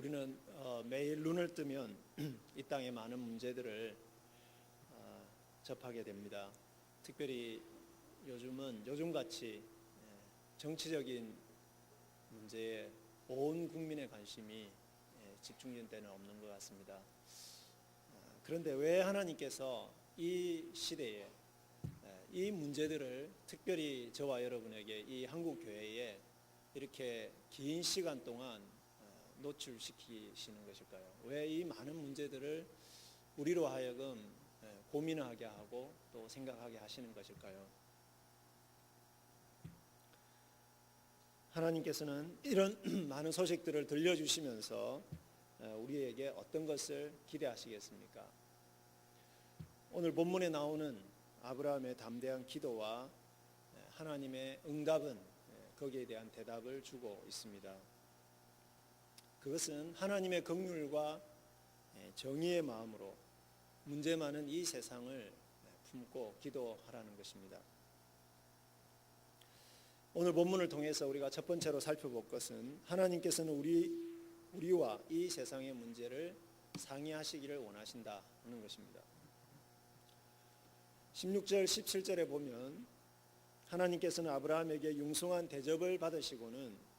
우리는 매일 눈을 뜨면 이 땅의 많은 문제들을 접하게 됩니다. 특별히 요즘같이 정치적인 문제에 온 국민의 관심이 집중된 때는 없는 것 같습니다. 그런데 왜 하나님께서 이 시대에 이 문제들을 특별히 저와 여러분에게 이 한국 교회에 이렇게 긴 시간 동안 노출시키시는 것일까요? 왜 이 많은 문제들을 우리로 하여금 고민하게 하고 또 생각하게 하시는 것일까요? 하나님께서는 이런 많은 소식들을 들려주시면서 우리에게 어떤 것을 기대하시겠습니까? 오늘 본문에 나오는 아브라함의 담대한 기도와 하나님의 응답은 거기에 대한 대답을 주고 있습니다. 그것은 하나님의 긍휼과 정의의 마음으로 문제 많은 이 세상을 품고 기도하라는 것입니다. 오늘 본문을 통해서 우리가 첫 번째로 살펴볼 것은 하나님께서는 우리와 이 세상의 문제를 상의하시기를 원하신다는 것입니다. 16절 17절에 보면 하나님께서는 아브라함에게 융숭한 대접을 받으시고는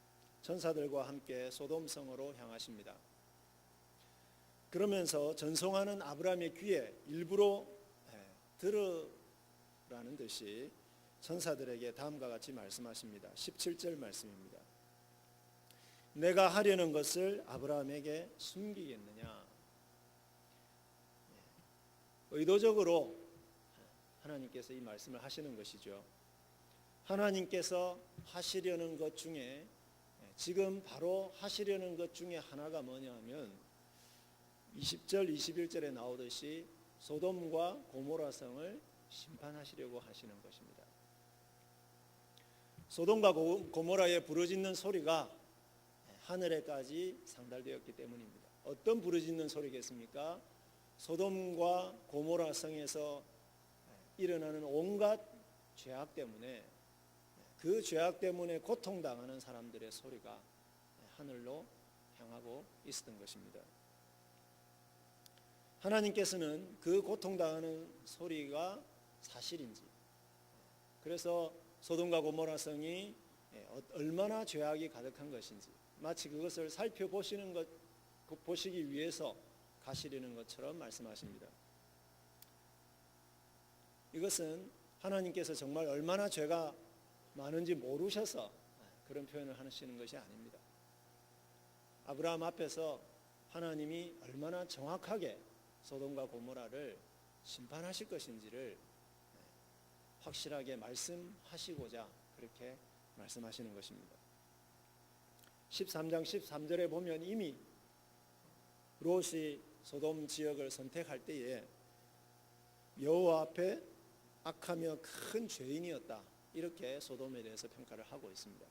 천사들과 함께 소돔성으로 향하십니다. 그러면서 전송하는 아브라함의 귀에 일부러 들으라는 듯이 천사들에게 다음과 같이 말씀하십니다. 17절 말씀입니다. 내가 하려는 것을 아브라함에게 숨기겠느냐? 의도적으로 하나님께서 이 말씀을 하시는 것이죠. 하나님께서 하시려는 것 중에 지금 바로 하시려는 것 중에 하나가 뭐냐 하면 20절 21절에 나오듯이 소돔과 고모라성을 심판하시려고 하시는 것입니다. 소돔과 고모라의 부르짖는 소리가 하늘에까지 상달되었기 때문입니다. 어떤 부르짖는 소리겠습니까? 소돔과 고모라 성에서 일어나는 온갖 죄악 때문에 그 죄악 때문에 고통당하는 사람들의 소리가 하늘로 향하고 있었던 것입니다. 하나님께서는 그 고통당하는 소리가 사실인지, 그래서 소돔과 고모라 성이 얼마나 죄악이 가득한 것인지 마치 그것을 보시기 위해서 가시려는 것처럼 말씀하십니다. 이것은 하나님께서 정말 얼마나 죄가 많은지 모르셔서 그런 표현을 하시는 것이 아닙니다. 아브라함 앞에서 하나님이 얼마나 정확하게 소돔과 고모라를 심판하실 것인지를 확실하게 말씀하시고자 그렇게 말씀하시는 것입니다. 13장 13절에 보면 이미 롯이 소돔 지역을 선택할 때에 여호와 앞에 악하며 큰 죄인이었다, 이렇게 소돔에 대해서 평가를 하고 있습니다.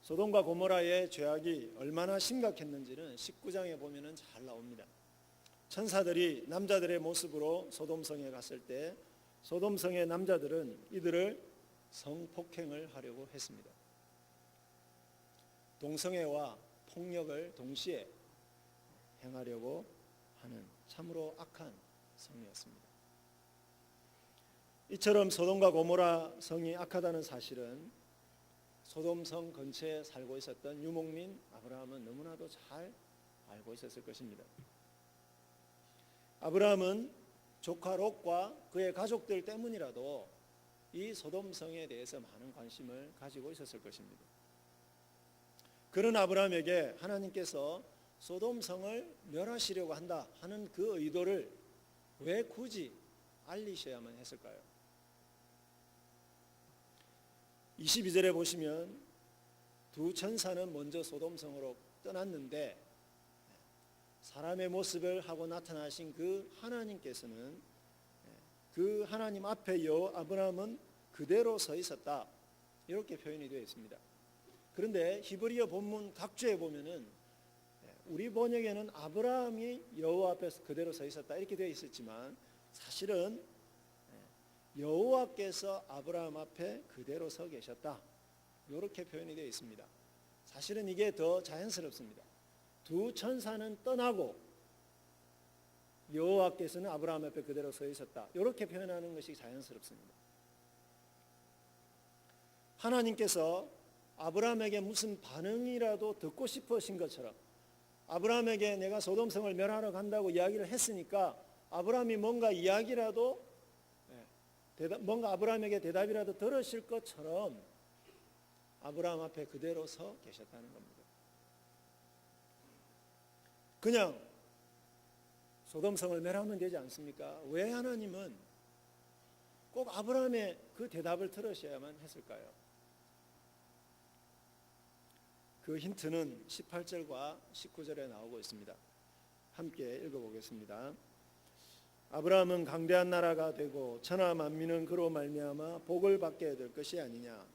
소돔과 고모라의 죄악이 얼마나 심각했는지는 19장에 보면 잘 나옵니다. 천사들이 남자들의 모습으로 소돔성에 갔을 때 소돔성의 남자들은 이들을 성폭행을 하려고 했습니다. 동성애와 폭력을 동시에 행하려고 하는 참으로 악한 성이었습니다. 이처럼 소돔과 고모라 성이 악하다는 사실은 소돔성 근처에 살고 있었던 유목민 아브라함은 너무나도 잘 알고 있었을 것입니다. 아브라함은 조카 롯과 그의 가족들 때문이라도 이 소돔성에 대해서 많은 관심을 가지고 있었을 것입니다. 그런 아브라함에게 하나님께서 소돔성을 멸하시려고 한다 하는 그 의도를 왜 굳이 알리셔야만 했을까요? 22절에 보시면 두 천사는 먼저 소돔성으로 떠났는데 사람의 모습을 하고 나타나신 그 하나님께서는 그 하나님 앞에 아브라함은 그대로 서 있었다, 이렇게 표현이 되어 있습니다. 그런데 히브리어 본문 각주에 보면은 우리 번역에는 아브라함이 여호와 앞에서 그대로 서 있었다 이렇게 되어 있었지만 사실은 여호와께서 아브라함 앞에 그대로 서 계셨다, 이렇게 표현이 되어 있습니다. 사실은 이게 더 자연스럽습니다. 두 천사는 떠나고 여호와께서는 아브라함 옆에 그대로 서 있었다. 이렇게 표현하는 것이 자연스럽습니다. 하나님께서 아브라함에게 무슨 반응이라도 듣고 싶으신 것처럼 아브라함에게 내가 소돔성을 멸하러 간다고 이야기를 했으니까 아브라함이 뭔가 이야기라도 뭔가 아브라함에게 대답이라도 들으실 것처럼 아브라함 앞에 그대로 서 계셨다는 겁니다. 그냥 소돔성을 멸하면 되지 않습니까? 왜 하나님은 꼭 아브라함의 그 대답을 들으셔야만 했을까요? 그 힌트는 18절과 19절에 나오고 있습니다. 함께 읽어보겠습니다. 아브라함은 강대한 나라가 되고 천하 만민은 그로 말미암아 복을 받게 될 것이 아니냐.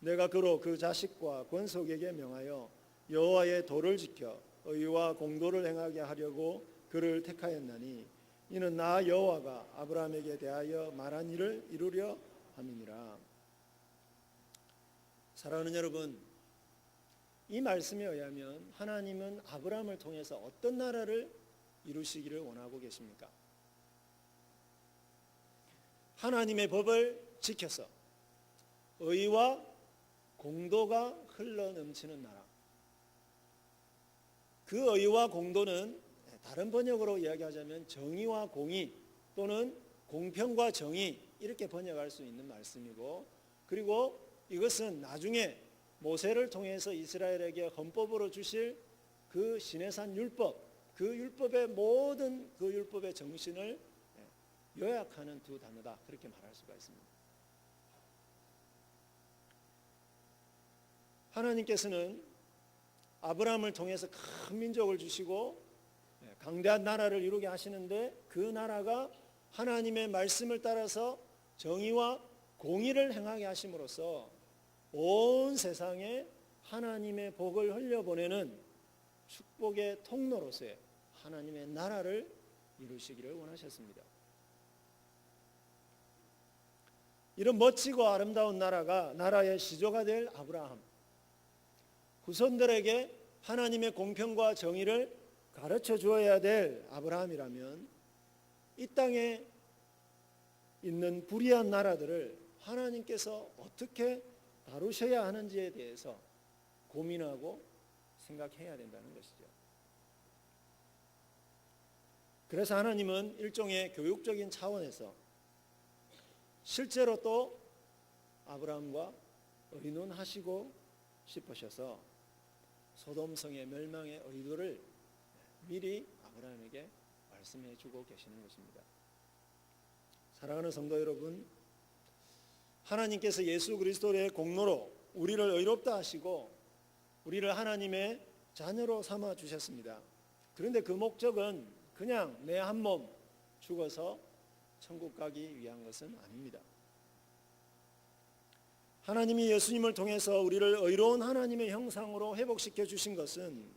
내가 그로 그 자식과 권속에게 명하여 여호와의 도를 지켜 의와 공도를 행하게 하려고 그를 택하였나니 이는 나 여호와가 아브라함에게 대하여 말한 일을 이루려 함이니라. 사랑하는 여러분, 이 말씀에 의하면 하나님은 아브라함을 통해서 어떤 나라를 이루시기를 원하고 계십니까? 하나님의 법을 지켜서 의와 공도가 흘러넘치는 나라. 그 의와 공도는 다른 번역으로 이야기하자면 정의와 공의 또는 공평과 정의 이렇게 번역할 수 있는 말씀이고, 그리고 이것은 나중에 모세를 통해서 이스라엘에게 헌법으로 주실 그 시내산 율법, 그 율법의 모든 그 율법의 정신을 요약하는 두 단어다, 그렇게 말할 수가 있습니다. 하나님께서는 아브라함을 통해서 큰 민족을 주시고 강대한 나라를 이루게 하시는데, 그 나라가 하나님의 말씀을 따라서 정의와 공의를 행하게 하심으로써 온 세상에 하나님의 복을 흘려보내는 축복의 통로로서의 하나님의 나라를 이루시기를 원하셨습니다. 이런 멋지고 아름다운 나라가 나라의 시조가 될 아브라함, 후손들에게 하나님의 공평과 정의를 가르쳐 주어야 될 아브라함이라면 이 땅에 있는 불의한 나라들을 하나님께서 어떻게 다루셔야 하는지에 대해서 고민하고 생각해야 된다는 것이죠. 그래서 하나님은 일종의 교육적인 차원에서 실제로 또 아브라함과 의논하시고 싶으셔서 소돔성의 멸망의 의도를 미리 아브라함에게 말씀해 주고 계시는 것입니다. 사랑하는 성도 여러분, 하나님께서 예수 그리스도의 공로로 우리를 의롭다 하시고 우리를 하나님의 자녀로 삼아 주셨습니다. 그런데 그 목적은 그냥 내 한 몸 죽어서 천국 가기 위한 것은 아닙니다. 하나님이 예수님을 통해서 우리를 의로운 하나님의 형상으로 회복시켜 주신 것은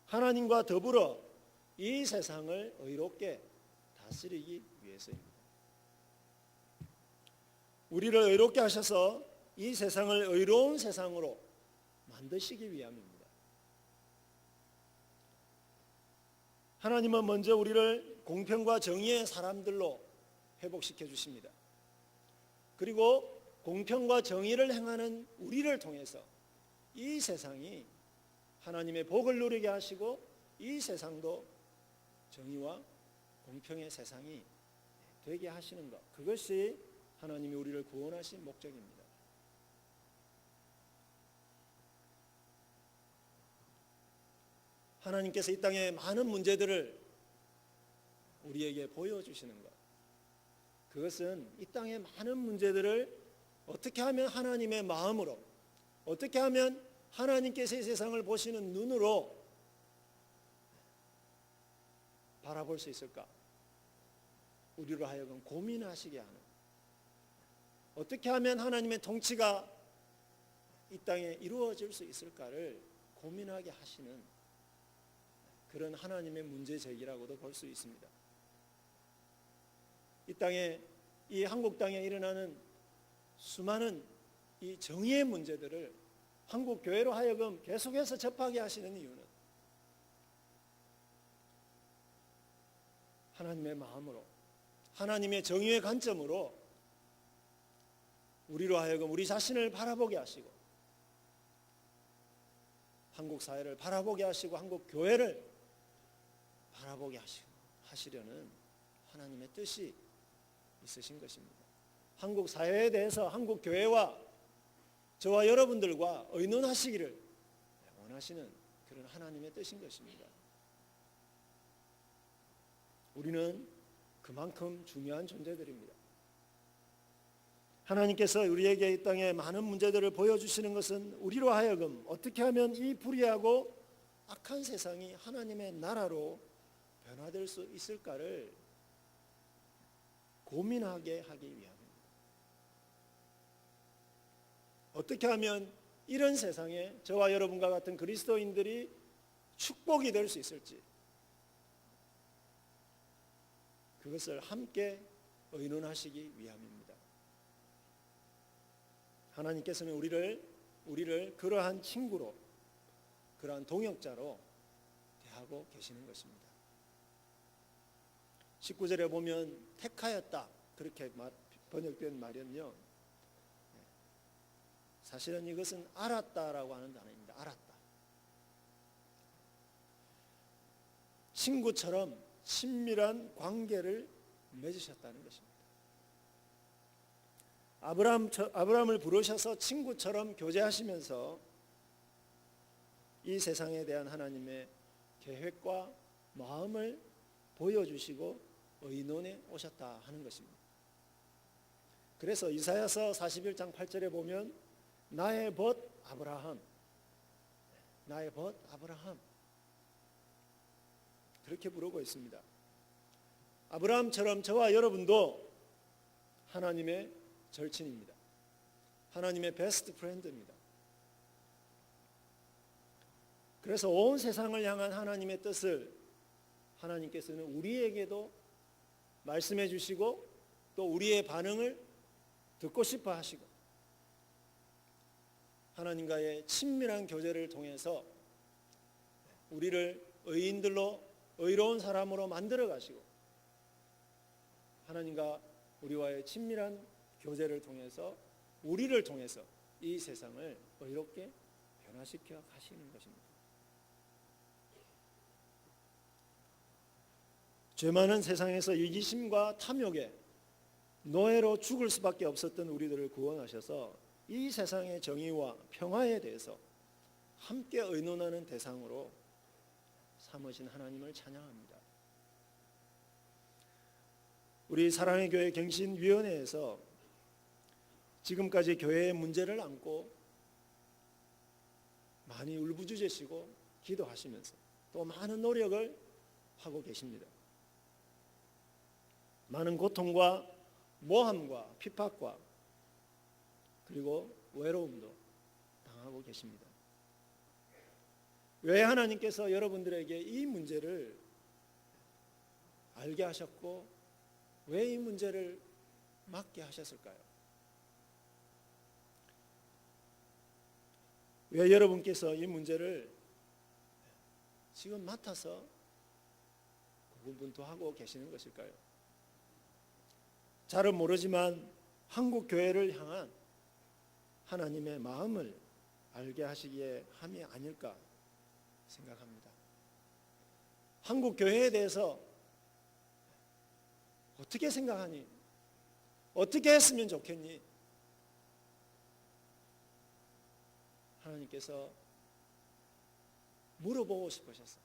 하나님과 더불어 이 세상을 의롭게 다스리기 위해서입니다. 우리를 의롭게 하셔서 이 세상을 의로운 세상으로 만드시기 위함입니다. 하나님은 먼저 우리를 공평과 정의의 사람들로 회복시켜 주십니다. 그리고 공평과 정의를 행하는 우리를 통해서 이 세상이 하나님의 복을 누리게 하시고 이 세상도 정의와 공평의 세상이 되게 하시는 것, 그것이 하나님이 우리를 구원하신 목적입니다. 하나님께서 이 땅의 많은 문제들을 우리에게 보여주시는 것, 그것은 이 땅의 많은 문제들을 어떻게 하면 하나님의 마음으로, 어떻게 하면 하나님께서 이 세상을 보시는 눈으로 바라볼 수 있을까? 우리로 하여금 고민하시게 하는, 어떻게 하면 하나님의 통치가 이 땅에 이루어질 수 있을까를 고민하게 하시는 그런 하나님의 문제 제기라고도 볼 수 있습니다. 이 땅에, 이 한국 땅에 일어나는 수많은 이 정의의 문제들을 한국 교회로 하여금 계속해서 접하게 하시는 이유는 하나님의 마음으로, 하나님의 정의의 관점으로 우리로 하여금 우리 자신을 바라보게 하시고, 한국 사회를 바라보게 하시고, 한국 교회를 바라보게 하시려는 하나님의 뜻이 있으신 것입니다. 한국 사회에 대해서 한국 교회와 저와 여러분들과 의논하시기를 원하시는 그런 하나님의 뜻인 것입니다. 우리는 그만큼 중요한 존재들입니다. 하나님께서 우리에게 이 땅에 많은 문제들을 보여주시는 것은 우리로 하여금 어떻게 하면 이 불의하고 악한 세상이 하나님의 나라로 변화될 수 있을까를 고민하게 하기 위함입니다. 어떻게 하면 이런 세상에 저와 여러분과 같은 그리스도인들이 축복이 될 수 있을지, 그것을 함께 의논하시기 위함입니다. 하나님께서는 우리를 그러한 친구로, 그러한 동역자로 대하고 계시는 것입니다. 19절에 보면 택하였다 그렇게 번역된 말은요, 사실은 이것은 알았다라고 하는 단어입니다. 알았다. 친구처럼 친밀한 관계를 맺으셨다는 것입니다. 아브라함을 부르셔서 친구처럼 교제하시면서 이 세상에 대한 하나님의 계획과 마음을 보여주시고 의논해 오셨다 하는 것입니다. 그래서 이사야서 41장 8절에 보면 나의 벗 아브라함, 나의 벗 아브라함 그렇게 부르고 있습니다. 아브라함처럼 저와 여러분도 하나님의 절친입니다. 하나님의 베스트 프렌드입니다. 그래서 온 세상을 향한 하나님의 뜻을 하나님께서는 우리에게도 말씀해 주시고 또 우리의 반응을 듣고 싶어 하시고 하나님과의 친밀한 교제를 통해서 우리를 의인들로 의로운 사람으로 만들어 가시고 하나님과 우리와의 친밀한 교제를 통해서 우리를 통해서 이 세상을 의롭게 변화시켜 가시는 것입니다. 죄 많은 세상에서 이기심과 탐욕에 노예로 죽을 수밖에 없었던 우리들을 구원하셔서 이 세상의 정의와 평화에 대해서 함께 의논하는 대상으로 삼으신 하나님을 찬양합니다. 우리 사랑의 교회 갱신위원회에서 지금까지 교회의 문제를 안고 많이 울부짖으시고 기도하시면서 또 많은 노력을 하고 계십니다. 많은 고통과 모함과 핍박과 그리고 외로움도 당하고 계십니다. 왜 하나님께서 여러분들에게 이 문제를 알게 하셨고 왜 이 문제를 맡게 하셨을까요? 왜 여러분께서 이 문제를 지금 맡아서 고군분투하고 계시는 것일까요? 잘은 모르지만 한국 교회를 향한 하나님의 마음을 알게 하시기에 함이 아닐까 생각합니다. 한국 교회에 대해서 어떻게 생각하니? 어떻게 했으면 좋겠니? 하나님께서 물어보고 싶으셨어요.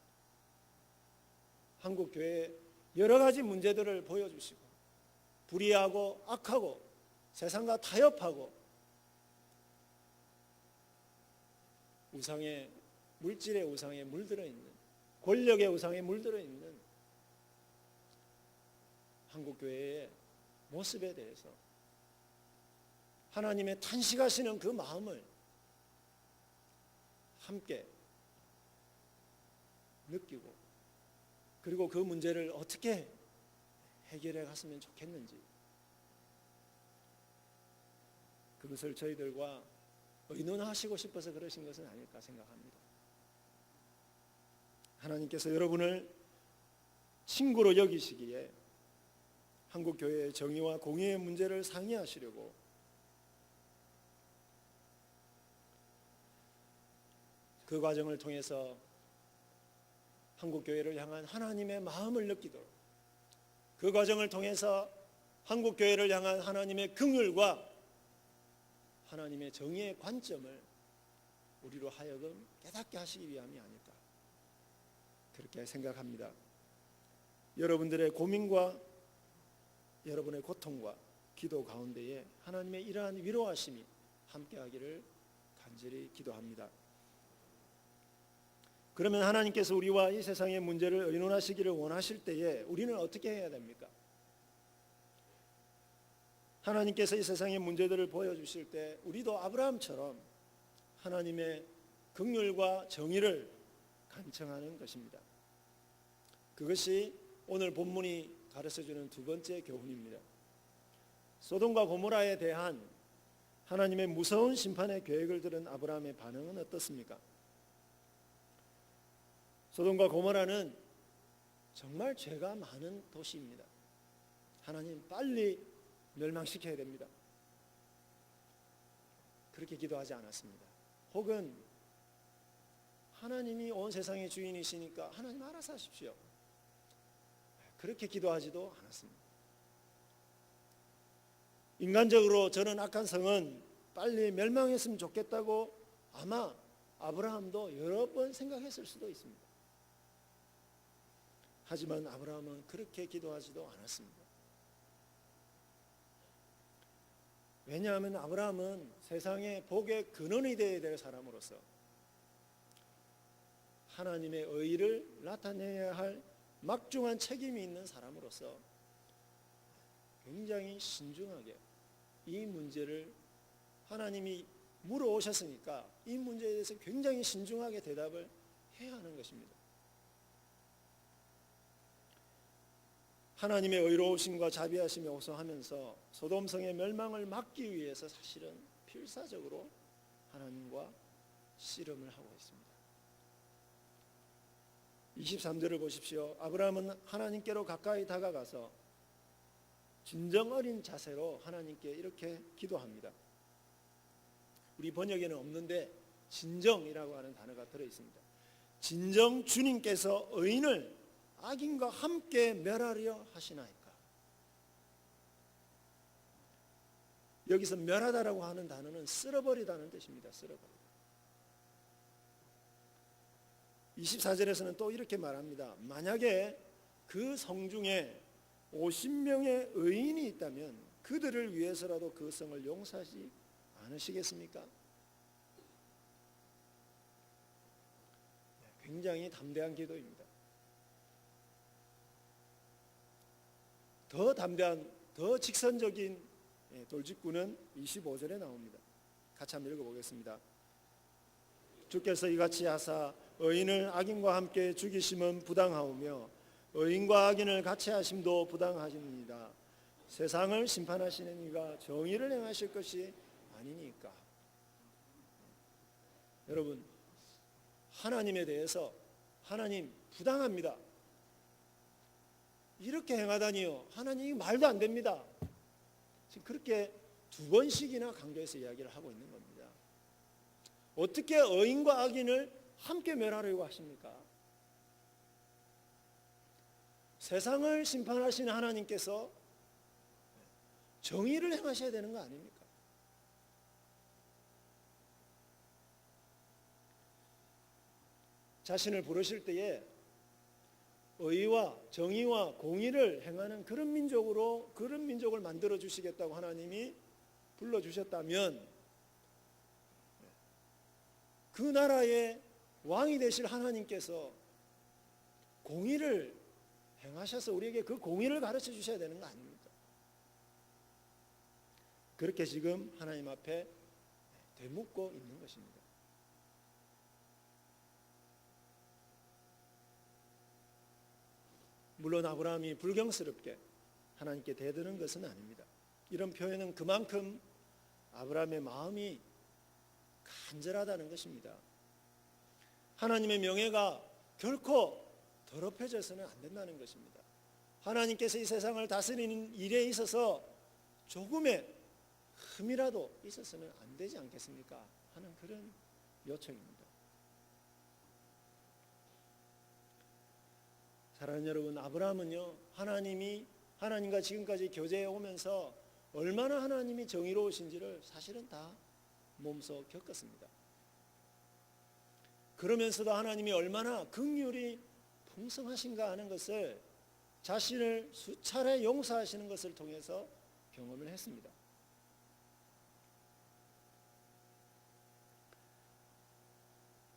한국 교회의 여러 가지 문제들을 보여주시고 불의하고 악하고 세상과 타협하고 우상의 물질의 우상에 물들어 있는 권력의 우상에 물들어 있는 한국 교회의 모습에 대해서 하나님의 탄식하시는 그 마음을 함께 느끼고 그리고 그 문제를 어떻게 해결해 갔으면 좋겠는지 그것을 저희들과 의논하시고 싶어서 그러신 것은 아닐까 생각합니다. 하나님께서 여러분을 친구로 여기시기에 한국교회의 정의와 공의의 문제를 상의하시려고 그 과정을 통해서 한국교회를 향한 하나님의 마음을 느끼도록, 그 과정을 통해서 한국교회를 향한 하나님의 긍휼과 하나님의 정의의 관점을 우리로 하여금 깨닫게 하시기 위함이 아닐까, 그렇게 생각합니다. 여러분들의 고민과 여러분의 고통과 기도 가운데에 하나님의 이러한 위로하심이 함께하기를 간절히 기도합니다. 그러면 하나님께서 우리와 이 세상의 문제를 의논하시기를 원하실 때에 우리는 어떻게 해야 됩니까? 하나님께서 이 세상의 문제들을 보여주실 때 우리도 아브라함처럼 하나님의 긍휼과 정의를 간청하는 것입니다. 그것이 오늘 본문이 가르쳐주는 두 번째 교훈입니다. 소돔과 고모라에 대한 하나님의 무서운 심판의 계획을 들은 아브라함의 반응은 어떻습니까? 소돔과 고모라는 정말 죄가 많은 도시입니다. 하나님 빨리 멸망시켜야 됩니다. 그렇게 기도하지 않았습니다. 혹은 하나님이 온 세상의 주인이시니까 하나님 알아서 하십시오, 그렇게 기도하지도 않았습니다. 인간적으로 저는 악한 성은 빨리 멸망했으면 좋겠다고 아마 아브라함도 여러 번 생각했을 수도 있습니다. 하지만 아브라함은 그렇게 기도하지도 않았습니다. 왜냐하면 아브라함은 세상의 복의 근원이 되어야 될 사람으로서 하나님의 의를 나타내야 할 막중한 책임이 있는 사람으로서 굉장히 신중하게 이 문제를 하나님이 물어오셨으니까 이 문제에 대해서 굉장히 신중하게 대답을 해야 하는 것입니다. 하나님의 의로우심과 자비하심에 호소하면서 소돔성의 멸망을 막기 위해서 사실은 필사적으로 하나님과 씨름을 하고 있습니다. 23절을 보십시오. 아브라함은 하나님께로 가까이 다가가서 진정 어린 자세로 하나님께 이렇게 기도합니다. 우리 번역에는 없는데 진정이라고 하는 단어가 들어있습니다. 진정 주님께서 의인을 악인과 함께 멸하려 하시나이까. 여기서 멸하다라고 하는 단어는 쓸어버리다는 뜻입니다. 쓸어버리다. 24절에서는 또 이렇게 말합니다. 만약에 그 성중에 50명의 의인이 있다면 그들을 위해서라도 그 성을 용서하지 않으시겠습니까? 굉장히 담대한 기도입니다. 더 담대한, 더 직선적인 돌직구는 25절에 나옵니다. 같이 한번 읽어보겠습니다. 주께서 이같이 하사 의인을 악인과 함께 죽이심은 부당하오며 의인과 악인을 같이 하심도 부당하십니다. 세상을 심판하시는 이가 정의를 행하실 것이 아니니까. 여러분, 하나님에 대해서 하나님 부당합니다, 이렇게 행하다니요, 하나님이 말도 안 됩니다, 지금 그렇게 두 번씩이나 강조해서 이야기를 하고 있는 겁니다. 어떻게 의인과 악인을 함께 멸하려고 하십니까? 세상을 심판하시는 하나님께서 정의를 행하셔야 되는 거 아닙니까? 자신을 부르실 때에 의와 정의와 공의를 행하는 그런 민족으로, 그런 민족을 만들어 주시겠다고 하나님이 불러주셨다면 그 나라의 왕이 되실 하나님께서 공의를 행하셔서 우리에게 그 공의를 가르쳐 주셔야 되는 거 아닙니까? 그렇게 지금 하나님 앞에 되묻고 있는 것입니다. 물론 아브라함이 불경스럽게 하나님께 대드는 것은 아닙니다. 이런 표현은 그만큼 아브라함의 마음이 간절하다는 것입니다. 하나님의 명예가 결코 더럽혀져서는 안 된다는 것입니다. 하나님께서 이 세상을 다스리는 일에 있어서 조금의 흠이라도 있어서는 안 되지 않겠습니까? 하는 그런 요청입니다. 사랑하는 여러분, 아브라함은요, 하나님과 지금까지 교제해 오면서 얼마나 하나님이 정의로우신지를 사실은 다 몸소 겪었습니다. 그러면서도 하나님이 얼마나 긍휼이 풍성하신가 하는 것을 자신을 수차례 용서하시는 것을 통해서 경험을 했습니다.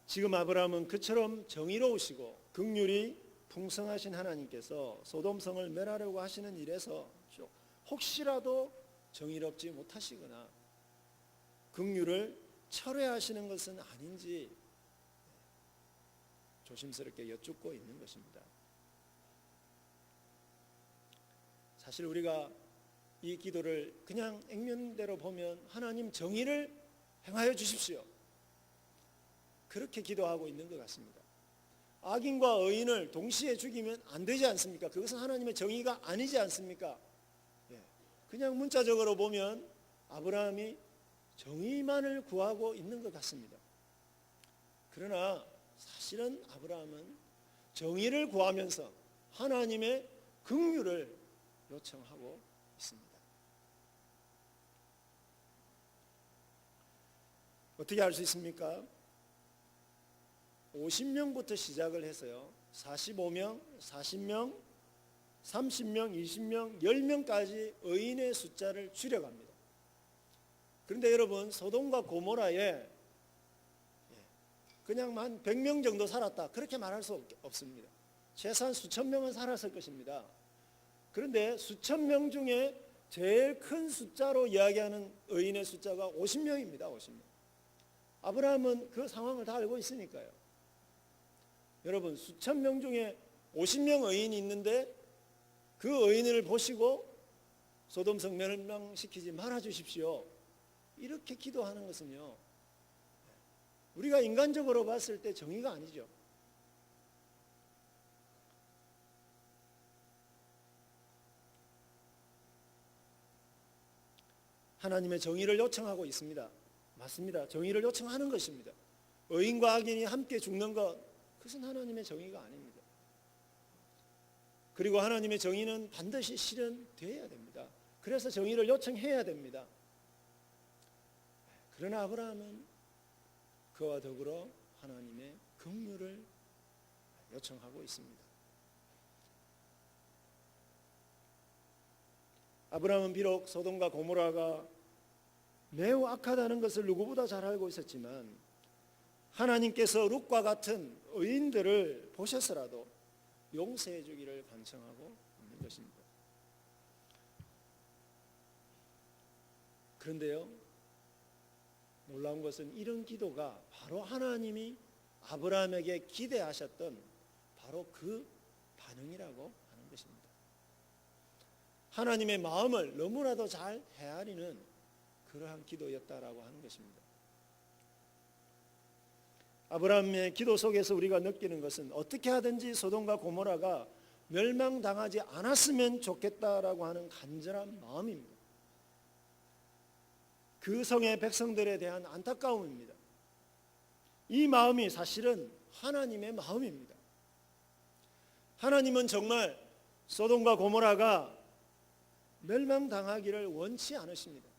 지금 아브라함은 그처럼 정의로우시고 긍휼이 풍성하신 하나님께서 소돔성을 멸하려고 하시는 일에서 혹시라도 정의롭지 못하시거나 긍휼을 철회하시는 것은 아닌지 조심스럽게 여쭙고 있는 것입니다. 사실 우리가 이 기도를 그냥 액면대로 보면 하나님 정의를 행하여 주십시오, 그렇게 기도하고 있는 것 같습니다. 악인과 의인을 동시에 죽이면 안 되지 않습니까? 그것은 하나님의 정의가 아니지 않습니까? 그냥 문자적으로 보면 아브라함이 정의만을 구하고 있는 것 같습니다. 그러나 사실은 아브라함은 정의를 구하면서 하나님의 긍휼을 요청하고 있습니다. 어떻게 알 수 있습니까? 50명부터 시작을 해서요, 45명, 40명, 30명, 20명, 10명까지 의인의 숫자를 줄여갑니다. 그런데 여러분, 소돔과 고모라에 그냥 한 100명 정도 살았다, 그렇게 말할 수 없습니다. 최소한 수천 명은 살았을 것입니다. 그런데 수천 명 중에 제일 큰 숫자로 이야기하는 의인의 숫자가 50명입니다. 50명. 아브라함은 그 상황을 다 알고 있으니까요. 여러분, 수천 명 중에 50명 의인이 있는데 그 의인을 보시고 소돔성 멸망시키지 말아 주십시오, 이렇게 기도하는 것은요, 우리가 인간적으로 봤을 때 정의가 아니죠. 하나님의 정의를 요청하고 있습니다. 맞습니다. 정의를 요청하는 것입니다. 의인과 악인이 함께 죽는 것, 그것은 하나님의 정의가 아닙니다. 그리고 하나님의 정의는 반드시 실현되어야 됩니다. 그래서 정의를 요청해야 됩니다. 그러나 아브라함은 그와 더불어 하나님의 긍휼을 요청하고 있습니다. 아브라함은 비록 소돔과 고모라가 매우 악하다는 것을 누구보다 잘 알고 있었지만 하나님께서 룻과 같은 의인들을 보셔서라도 용서해 주기를 간청하고 있는 것입니다. 그런데요, 놀라운 것은 이런 기도가 바로 하나님이 아브라함에게 기대하셨던 바로 그 반응이라고 하는 것입니다. 하나님의 마음을 너무나도 잘 헤아리는 그러한 기도였다라고 하는 것입니다. 아브라함의 기도 속에서 우리가 느끼는 것은 어떻게 하든지 소돔과 고모라가 멸망당하지 않았으면 좋겠다라고 하는 간절한 마음입니다. 그 성의 백성들에 대한 안타까움입니다. 이 마음이 사실은 하나님의 마음입니다. 하나님은 정말 소돔과 고모라가 멸망당하기를 원치 않으십니다.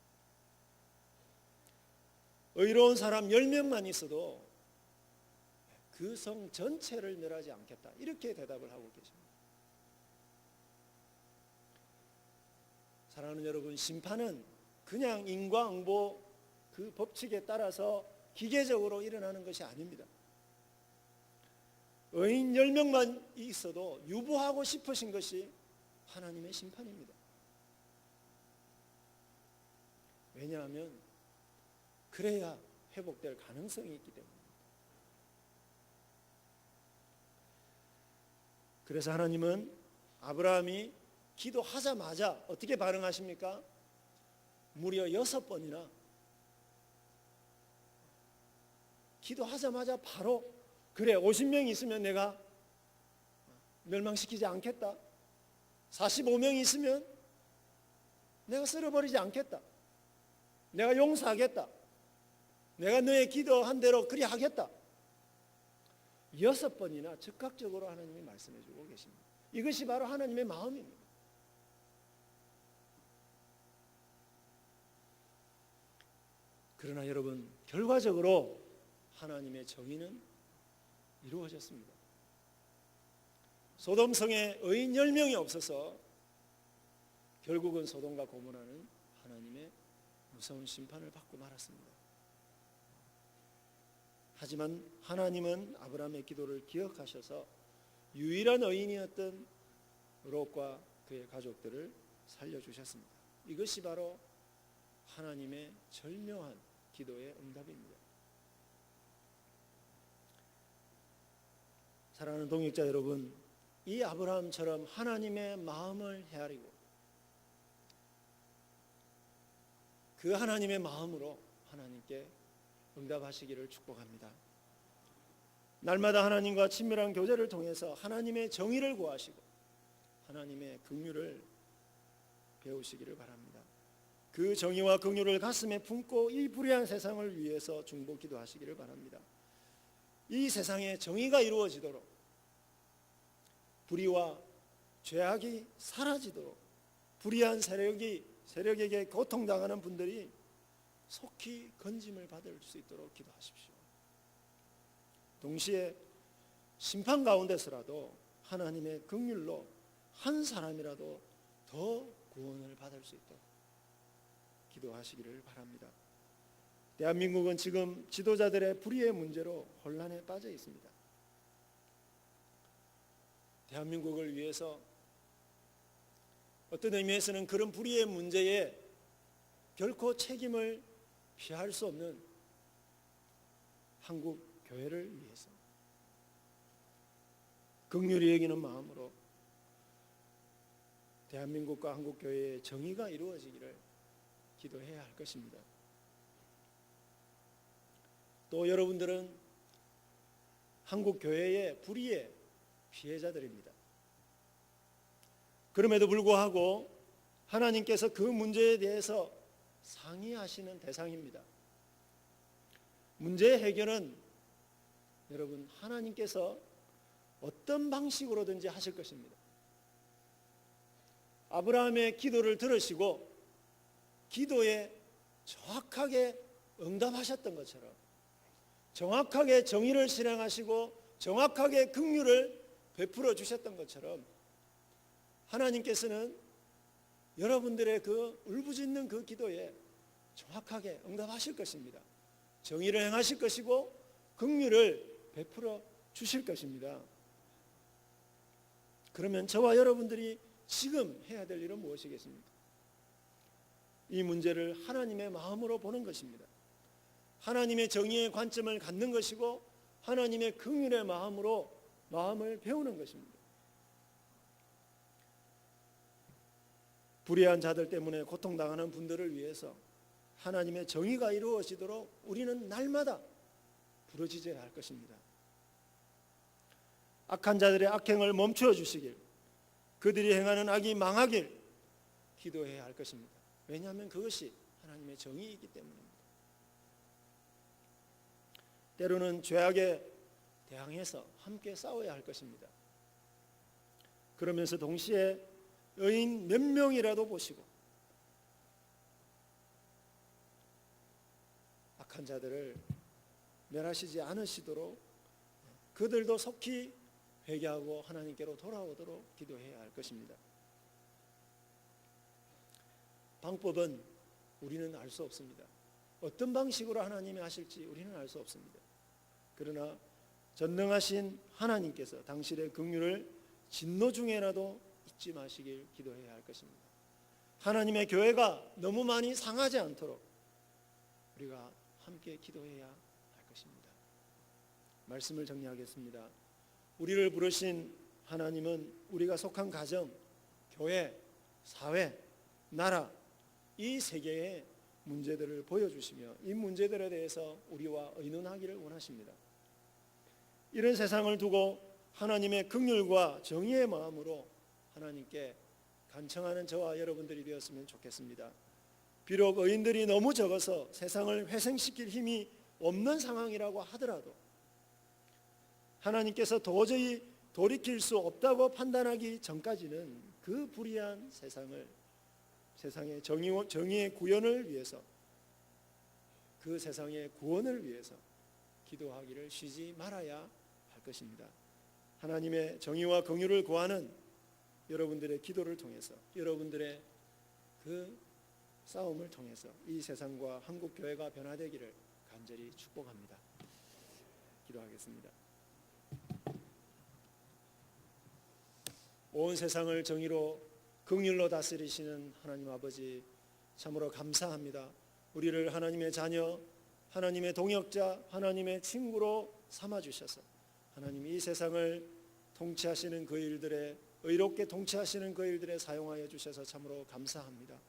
의로운 사람 10명만 있어도 그 성 전체를 멸하지 않겠다, 이렇게 대답을 하고 계십니다. 사랑하는 여러분, 심판은 그냥 인과응보 그 법칙에 따라서 기계적으로 일어나는 것이 아닙니다. 의인 10명만 있어도 유보하고 싶으신 것이 하나님의 심판입니다. 왜냐하면 그래야 회복될 가능성이 있기 때문입니다. 그래서 하나님은 아브라함이 기도하자마자 어떻게 반응하십니까? 무려 6번이나 기도하자마자 바로 그래 50명 있으면 내가 멸망시키지 않겠다. 45명 있으면 내가 쓸어버리지 않겠다. 내가 용서하겠다. 내가 너의 기도한 대로 그리 하겠다. 6번이나 즉각적으로 하나님이 말씀해 주고 계십니다. 이것이 바로 하나님의 마음입니다. 그러나 여러분, 결과적으로 하나님의 정의는 이루어졌습니다. 소돔성에 의인 10명이 없어서 결국은 소돔과 고모라는 하나님의 무서운 심판을 받고 말았습니다. 하지만 하나님은 아브라함의 기도를 기억하셔서 유일한 의인이었던 롯과 그의 가족들을 살려주셨습니다. 이것이 바로 하나님의 절묘한 기도의 응답입니다. 사랑하는 동역자 여러분, 이 아브라함처럼 하나님의 마음을 헤아리고 그 하나님의 마음으로 하나님께 응답하시기를 축복합니다. 날마다 하나님과 친밀한 교제를 통해서 하나님의 정의를 구하시고 하나님의 긍휼을 배우시기를 바랍니다. 그 정의와 긍휼을 가슴에 품고 이 불의한 세상을 위해서 중보 기도하시기를 바랍니다. 이 세상에 정의가 이루어지도록, 불의와 죄악이 사라지도록, 불의한 세력에게 고통당하는 분들이 속히 건짐을 받을 수 있도록 기도하십시오. 동시에 심판 가운데서라도 하나님의 긍휼로 한 사람이라도 더 구원을 받을 수 있도록 기도하시기를 바랍니다. 대한민국은 지금 지도자들의 불의의 문제로 혼란에 빠져 있습니다. 대한민국을 위해서 어떤 의미에서는 그런 불의의 문제에 결코 책임을 피할 수 없는 한국 교회를 위해서 긍휼히 여기는 마음으로 대한민국과 한국 교회의 정의가 이루어지기를 기도해야 할 것입니다. 또 여러분들은 한국 교회의 불의의 피해자들입니다. 그럼에도 불구하고 하나님께서 그 문제에 대해서 상의하시는 대상입니다. 문제의 해결은 여러분 하나님께서 어떤 방식으로든지 하실 것입니다. 아브라함의 기도를 들으시고 기도에 정확하게 응답하셨던 것처럼 정확하게 정의를 실행하시고 정확하게 긍휼을 베풀어 주셨던 것처럼 하나님께서는 여러분들의 그 울부짖는 그 기도에 정확하게 응답하실 것입니다. 정의를 행하실 것이고 긍휼을 베풀어 주실 것입니다. 그러면 저와 여러분들이 지금 해야 될 일은 무엇이겠습니까? 이 문제를 하나님의 마음으로 보는 것입니다. 하나님의 정의의 관점을 갖는 것이고 하나님의 긍휼의 마음으로 마음을 배우는 것입니다. 불의한 자들 때문에 고통당하는 분들을 위해서 하나님의 정의가 이루어지도록 우리는 날마다 부르짖어야 할 것입니다. 악한 자들의 악행을 멈추어 주시길, 그들이 행하는 악이 망하길 기도해야 할 것입니다. 왜냐하면 그것이 하나님의 정의이기 때문입니다. 때로는 죄악에 대항해서 함께 싸워야 할 것입니다. 그러면서 동시에 의인 몇 명이라도 보시고 악한 자들을 멸하시지 않으시도록 그들도 속히 회개하고 하나님께로 돌아오도록 기도해야 할 것입니다. 방법은 우리는 알 수 없습니다. 어떤 방식으로 하나님이 하실지 우리는 알 수 없습니다. 그러나 전능하신 하나님께서 당신의 긍휼을 진노 중에라도 잊지 마시길 기도해야 할 것입니다. 하나님의 교회가 너무 많이 상하지 않도록 우리가 함께 기도해야 할 것입니다. 말씀을 정리하겠습니다. 우리를 부르신 하나님은 우리가 속한 가정, 교회, 사회, 나라 이 세계에 문제들을 보여주시며 이 문제들에 대해서 우리와 의논하기를 원하십니다. 이런 세상을 두고 하나님의 긍휼과 정의의 마음으로 하나님께 간청하는 저와 여러분들이 되었으면 좋겠습니다. 비록 의인들이 너무 적어서 세상을 회생시킬 힘이 없는 상황이라고 하더라도 하나님께서 도저히 돌이킬 수 없다고 판단하기 전까지는 그 불의한 세상의 정의의 구현을 위해서, 그 세상의 구원을 위해서 기도하기를 쉬지 말아야 할 것입니다. 하나님의 정의와 긍휼을 구하는 여러분들의 기도를 통해서, 여러분들의 그 싸움을 통해서 이 세상과 한국 교회가 변화되기를 간절히 축복합니다. 기도하겠습니다. 온 세상을 정의로 긍휼로 다스리시는 하나님 아버지, 참으로 감사합니다. 우리를 하나님의 자녀, 하나님의 동역자, 하나님의 친구로 삼아주셔서 하나님 이 세상을 통치하시는 그 일들에, 의롭게 통치하시는 그 일들에 사용하여 주셔서 참으로 감사합니다.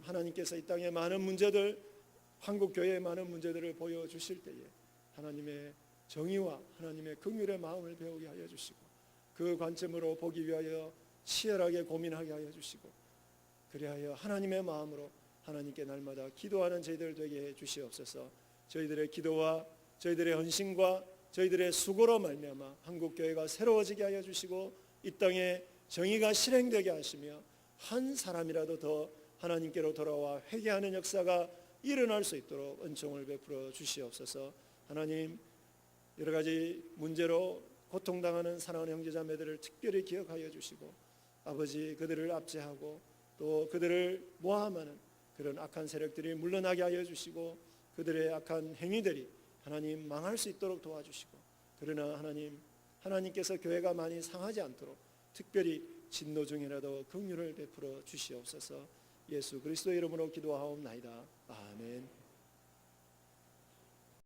하나님께서 이 땅의 많은 문제들, 한국 교회의 많은 문제들을 보여주실 때에 하나님의 정의와 하나님의 긍휼의 마음을 배우게 하여 주시고 그 관점으로 보기 위하여 치열하게 고민하게 하여 주시고, 그리하여 하나님의 마음으로 하나님께 날마다 기도하는 저희들 되게 해 주시옵소서. 저희들의 기도와 저희들의 헌신과 저희들의 수고로 말미암아 한국 교회가 새로워지게 하여 주시고 이 땅에 정의가 실행되게 하시며 한 사람이라도 더 하나님께로 돌아와 회개하는 역사가 일어날 수 있도록 은총을 베풀어 주시옵소서. 하나님, 여러 가지 문제로 고통당하는 사랑하는 형제자매들을 특별히 기억하여 주시고 아버지, 그들을 압제하고 또 그들을 모함하는 그런 악한 세력들이 물러나게 하여 주시고 그들의 악한 행위들이 하나님 망할 수 있도록 도와주시고, 그러나 하나님께서 교회가 많이 상하지 않도록 특별히 진노 중이라도 긍휼을 베풀어 주시옵소서. 예수 그리스도의 이름으로 기도하옵나이다. 아멘.